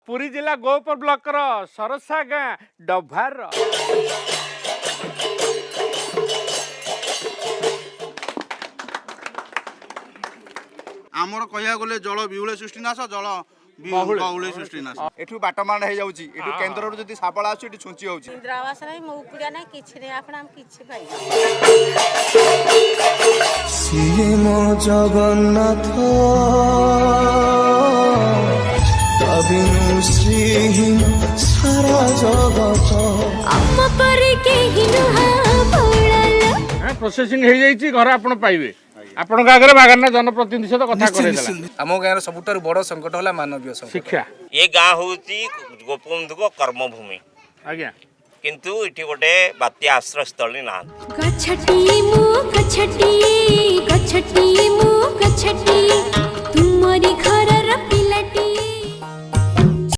पुरी जिला गोपर ब्लॉक सरसा गाँ डभार आमर कह गले जल विहुले सृष्टिनाश जल बहुले सृष्टिनाश एठू बाटमाड हो जाउची एठू केंद्र रो जदी सापळा आछी एठी छुंची होउची इंदिरा आवास नहीं मो पुड़िया नहीं किछ नहीं आपण हम किछ पाई सीम जगन्नाथ तबिनु श्री सारा जगत अम्मा पर के हिनुहा पड़ल प्रोसेसिंग हो जाइए घर आपण पाइबे आपण आगे बागान जनप्रतिनिधि सहित कथा कर आम गाँव सबुठार बड़ संकट है मानवीय शिक्षा ये गाँ हूँ गोपबंधु कर्मभूमि आज्ञा किंतु इटी गोटे बात्या आश्रय स्थली ना गछटी मु गछटी गछटी मु गछटी तुमरी घर